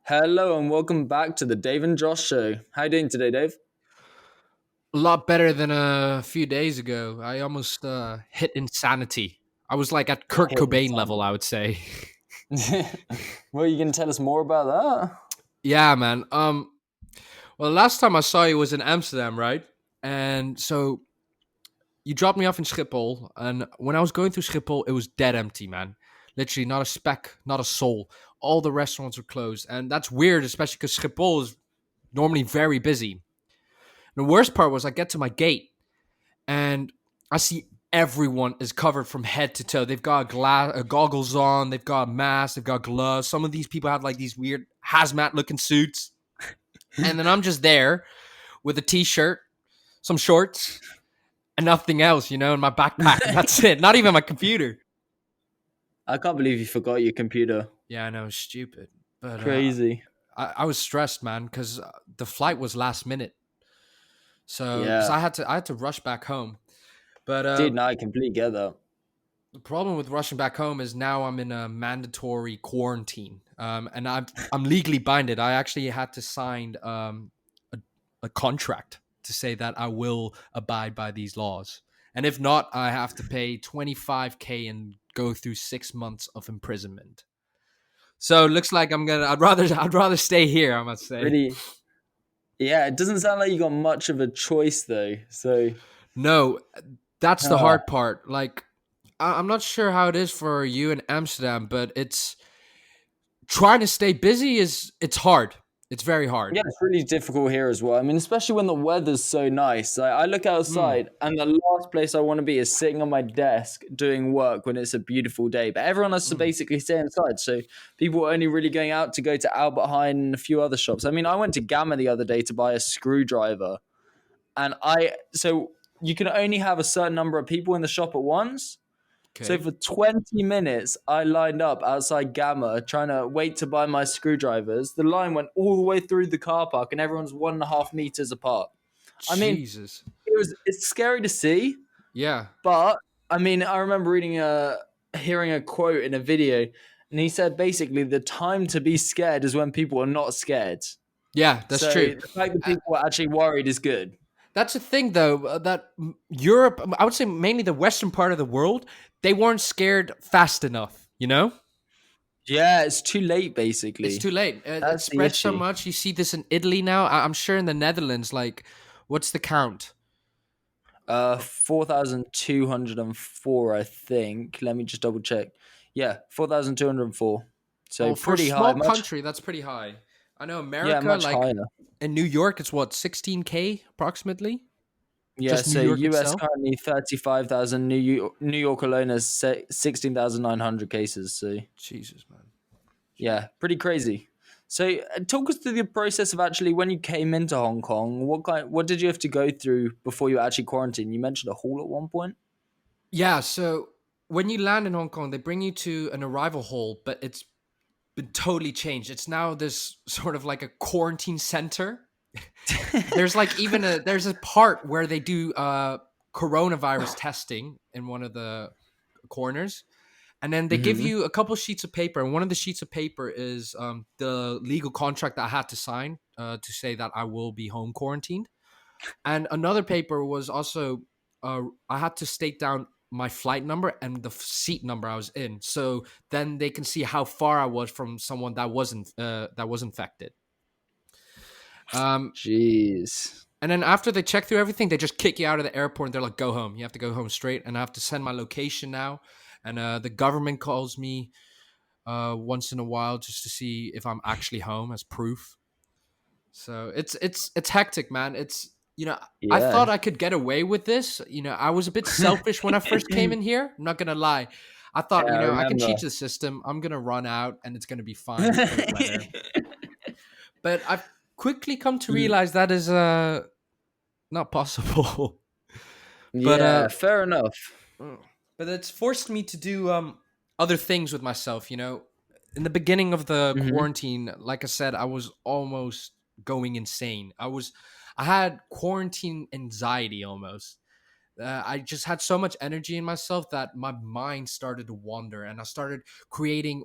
Hello and welcome back to the Dave and Josh show. How you doing today, Dave? A lot better than a few days ago. I almost hit insanity. I was like at Kurt Hitting Cobain level, Sanity. I would say. Well, you can tell us more about that? Yeah, man. Well, the last time I saw you was in Amsterdam, right? And so you dropped me off in Schiphol, and when I was going through Schiphol, it was dead empty, man. Literally, not a speck, not a soul. All the restaurants were closed, and that's weird, especially because Schiphol is normally very busy. The worst part was I get to my gate, and I see everyone is covered from head to toe. They've got goggles on, they've got masks, they've got gloves. Some of these people have like these weird hazmat looking suits. And then I'm just there with a t-shirt, some shorts, and nothing else, in my backpack. And that's it. Not even my computer. I can't believe you forgot your computer. Yeah, I know, it's stupid. But Crazy. I was stressed, man, because the flight was last minute. So, because Yeah. I had to rush back home. But Dude, no, I completely get that. the problem with rushing back home is now I'm in a mandatory quarantine, and I'm legally binded. I actually had to sign a, a contract to say that I will abide by these laws, and if not, I have to pay 25K and go through 6 months of imprisonment. So it looks like I'm gonna. I'd rather stay here. I must say. Really? Yeah, it doesn't sound like you got much of a choice though. So, No, that's the ah, hard part. Like, I'm not sure how it is for you in Amsterdam, but it's trying to stay busy it's hard. It's very hard. yeah, it's really difficult here as well. I mean, especially when the weather's so nice. I look Mm, outside, and the last place I want to be is sitting on my desk doing work when it's a beautiful day. But everyone has to mm. basically stay inside. So people are only really going out to go to Albert Heijn and a few other shops. I mean, I went to Gamma the other day to buy a screwdriver, and so you can only have a certain number of people in the shop at once. So Okay. for 20 minutes, I lined up outside Gamma trying to wait to buy my screwdrivers. The line went all the way through the car park, and everyone's 1.5 meters apart. I mean, Jesus. it's scary to see, Yeah. but I mean, I remember hearing a quote in a video, and he said basically the time to be scared is when people are not scared. Yeah, that's So true. the fact that Uh, people are actually worried is good. that's the thing, though, that Europe, I would say mainly the Western part of the world, they weren't scared fast enough, you know? Yeah, it's too late, It's basically. too late. It That's the spreads so issue. much. You see this in Italy now. I'm sure in the Netherlands, like, what's the count? 4,204, I think. Let me just double check. Yeah, 4,204. So Oh, for a pretty high, small much, country, that's pretty high. I know yeah, America, much like, higher. in New York, it's what, 16K approximately? Yeah, Just New so York US itself? currently 35,000. New York alone has 16,900 cases. So Jesus, man. yeah, pretty crazy. So talk us through the process of actually when you came into Hong Kong. What did you have to go through before you actually quarantined? You mentioned a hall at one point. Yeah, so when you land in Hong Kong, they bring you to an arrival hall, but it's been totally changed. It's now this sort of like a quarantine center. There's like even there's a part where they do coronavirus testing in one of the corners. And then they give Hmm. you a couple sheets of paper, and one of the sheets of paper is the legal contract that I had to sign to say that I will be home quarantined. And another paper was also I had to state down my flight number and the seat number I was in, so then they can see how far I was from someone that was infected. Um, Jeez. and then after they check through everything, they just kick you out of the airport and they're like, "Go home. You have to go home straight." And I have to send my location now. And the government calls me once in a while just to see if I'm actually home as proof. So it's hectic, man. I thought Yeah. I could get away with this. I was a bit selfish when I first came in here. I'm not gonna lie. I thought, Yeah, I I can remember. cheat the system. I'm gonna run out and it's gonna be fine. It's cold weather. But I've quickly come to realize that is not possible. but Yeah, fair enough. mm, but it's forced me to do other things with myself. In the beginning of the Hmm. quarantine, like I said, I was almost going insane. I had quarantine anxiety almost. I just had so much energy in myself that my mind started to wander, and I started creating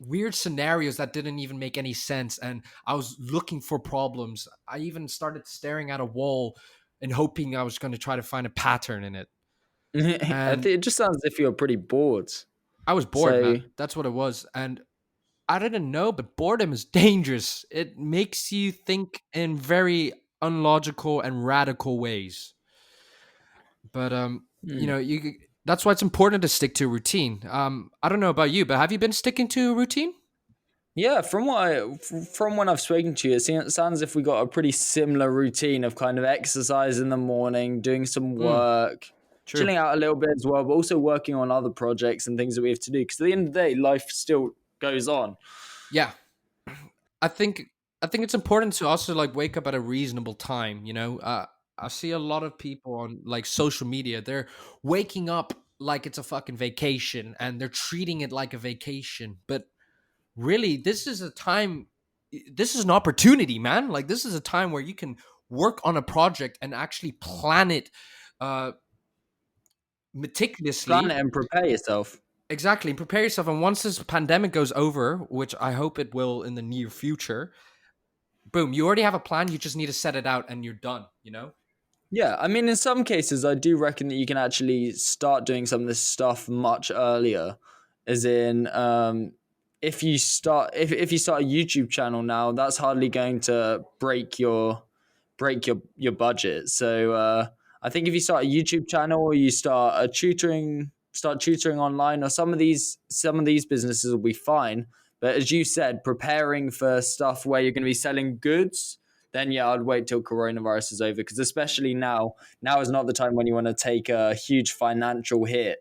weird scenarios that didn't even make any sense, and I was looking for problems. I even started staring at a wall and hoping I was going to try to find a pattern in it. I think And it just sounds as if you're pretty bored. I was bored, So man. That's what it was. And I didn't know, but boredom is dangerous. It makes you think in very unlogical and radical ways. But hmm. you that's why it's important to stick to a routine. I don't know about you, but have you been sticking to a routine? Yeah, from when I've spoken to you, it sounds as if we got a pretty similar routine of kind of exercise in the morning, doing some Mm, work, true. chilling out a little bit as well, but also working on other projects and things that we have to do. Because at the end of the day, life still goes on. Yeah, I think I think it's important to also like wake up at a reasonable time. I see a lot of people on like social media. They're waking up like it's a fucking vacation, and they're treating it like a vacation. But really, this is a time. This is an opportunity, man. Like this is a time where you can work on a project and actually plan it uh, Plan meticulously. it and prepare yourself. Exactly, and prepare yourself. And once this pandemic goes over, which I hope it will in the near future, boom, you already have a plan. You just need to set it out and you're done. Yeah, I mean, in some cases, I do reckon that you can actually start doing some of this stuff much earlier. As in, if you start a YouTube channel now, that's hardly going to break your budget. So I think if you start a YouTube channel or you start tutoring online, or some of these businesses will be fine. But as you said, preparing for stuff where you're going to be selling goods, then yeah, I'd wait till coronavirus is over, because especially now is not the time when you want to take a huge financial hit.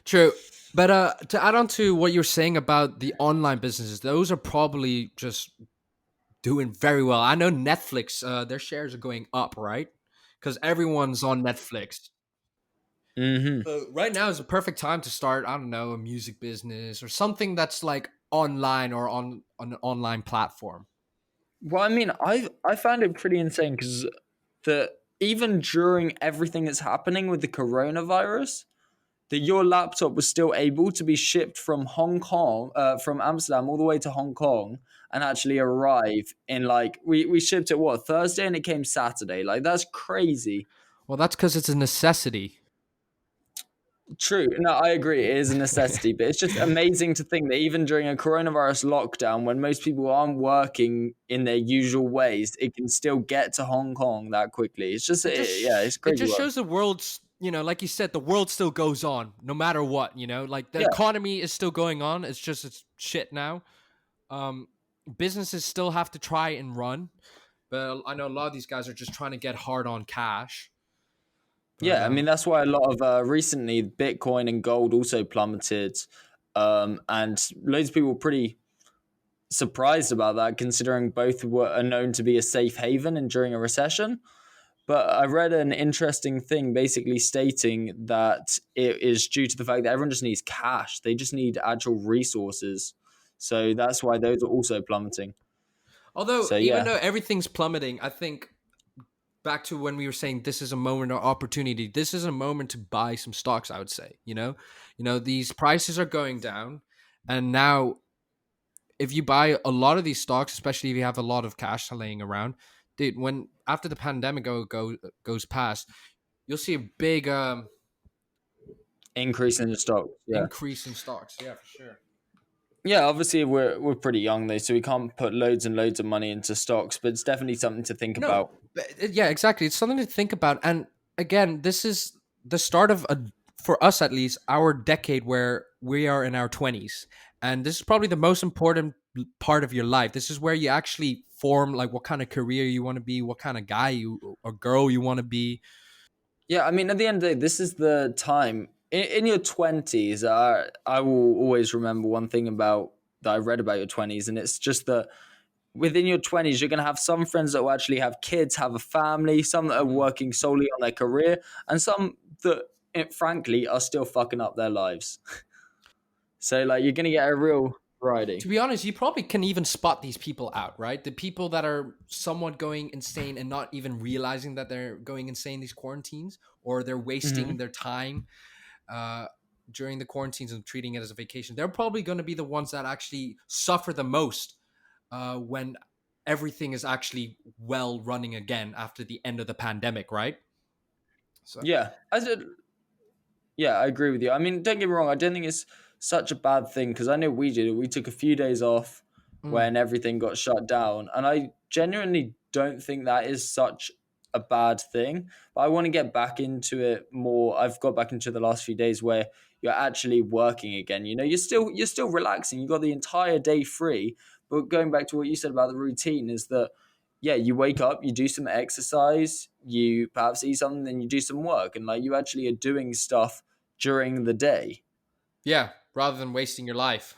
True. But to add on to what you're saying about the online businesses, those are probably just doing very well. I know Netflix, their shares are going up, right? Because everyone's on Netflix. Hmm. So right now is a perfect time to start, I don't know, a music business or something that's like online or on an online platform. Well, I mean, I found it pretty insane because the even during everything that's happening with the coronavirus, that your laptop was still able to be shipped from Hong Kong, from Amsterdam all the way to Hong Kong, and actually arrive in, like, we shipped it what, Thursday, and it came Saturday. Like, that's crazy. Well, that's because it's a necessity. True. No, I agree. It is a necessity, but it's just amazing to think that even during a coronavirus lockdown, when most people aren't working in their usual ways, it can still get to Hong Kong that quickly. Yeah, it's It crazy just world. shows the world's, like you said, the world still goes on no matter what. Like the Yeah, economy is still going on. It's just it's shit now. Um, Businesses still have to try and run, but I know a lot of these guys are just trying to get hard on cash. But yeah. I mean, that's why a lot of recently Bitcoin and gold also plummeted, and loads of people were pretty surprised about that, considering both are known to be a safe haven and during a recession. But I read an interesting thing basically stating that it is due to the fact that everyone just needs cash. They just need actual resources. So that's why those are also plummeting. although So even yeah. though everything's plummeting, I think back to when we were saying this is a moment of opportunity. This is a moment to buy some stocks. I would say, these prices are going down, and now if you buy a lot of these stocks, especially if you have a lot of cash laying around, dude, when after the pandemic goes past, you'll see a big Increase in the stocks. Yeah. increase in stocks. Yeah, for sure. Yeah, obviously we're pretty young though, so we can't put loads and loads of money into stocks, but it's definitely something to think No, about. yeah, exactly. It's something to think about. And again, this is the start of for us at least, our decade where we are in our 20s. And this is probably the most important part of your life. This is where you actually form like what kind of career you want to be, what kind of guy you or girl you want to be. Yeah, I mean, at the end of the day, this is the time in your 20s. I will always remember one thing about that I read about your 20s, and it's just that within your 20s, you're going to have some friends that will actually have kids, have a family, some that are Mm. working solely on their career, and some that, frankly, are still fucking up their lives. So, like, you're going to get a real variety. To be honest, you probably can even spot these people out, right? The people that are somewhat going insane and not even realizing that they're going insane these quarantines or they're wasting Hmm. their time. Uh, during the quarantines and treating it as a vacation, they're probably going to be the ones that actually suffer the most when everything is actually well running again after the end of the pandemic, right? So, Yeah, yeah, I agree with you. I mean, don't get me wrong. I don't think it's such a bad thing because I know we did it. We took a few days off mm, when everything got shut down, and I genuinely don't think that is such a bad thing. But I want to get back into it more. I've got back into the last few days where you're actually working again. You know, you're still relaxing. You got the entire day free. But going back to what you said about the routine is that yeah, you wake up, you do some exercise, you perhaps eat something, then you do some work, and like you actually are doing stuff during the day. yeah, rather than wasting your life.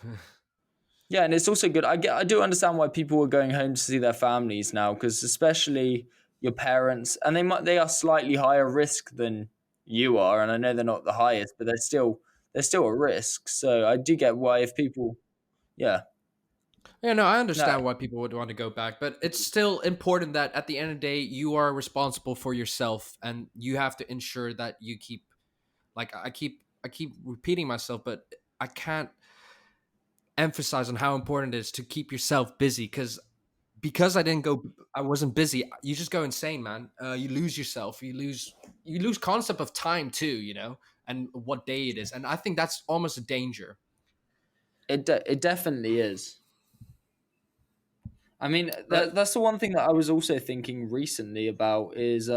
Yeah, and it's also good. I do understand why people are going home to see their families now, because especially your parents, and they are slightly higher risk than you are, and I know they're not the highest, but they're still a risk. So I do get why if people, yeah, Yeah, no, I no, understand why people would want to go back, but it's still important that at the end of the day, you are responsible for yourself, and you have to ensure that you keep. Like I keep repeating myself, but I can't emphasize on how important it is to keep yourself busy because I wasn't busy. You just go insane, man. You lose yourself. You lose concept of time too. And what day it is, and I think that's almost a danger. it definitely is. I mean, But that's the one thing that I was also thinking recently about is,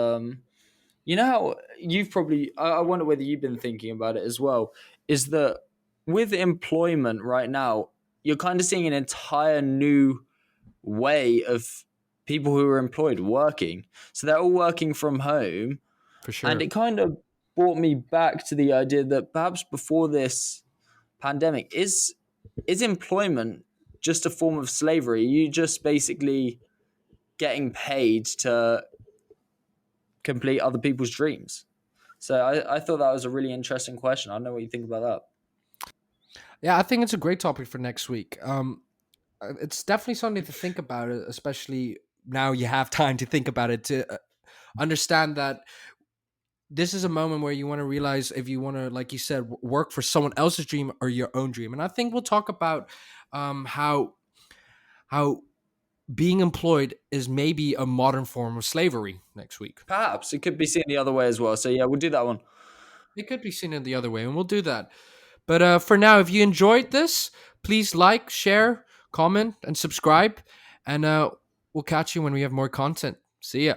you know how you've probably, I wonder whether you've been thinking about it as well, is that with employment right now, you're kind of seeing an entire new way of people who are employed working. So they're all working from home. for And sure. it kind of brought me back to the idea that perhaps before this pandemic, is employment just a form of slavery? You just basically getting paid to complete other people's dreams. So I thought that was a really interesting question. I don't know what you think about that. Yeah, I think it's a great topic for next week. It's definitely something to think about, especially now you have time to think about it to understand that this is a moment where you want to realize if you want to, like you said, work for someone else's dream or your own dream. And I think we'll talk about how being employed is maybe a modern form of slavery next week. Perhaps it could be seen the other way as well. So yeah, we'll do that one. It could be seen in the other way, and we'll do that. But for now, if you enjoyed this, please like, share, comment, and subscribe. And we'll catch you when we have more content. See ya.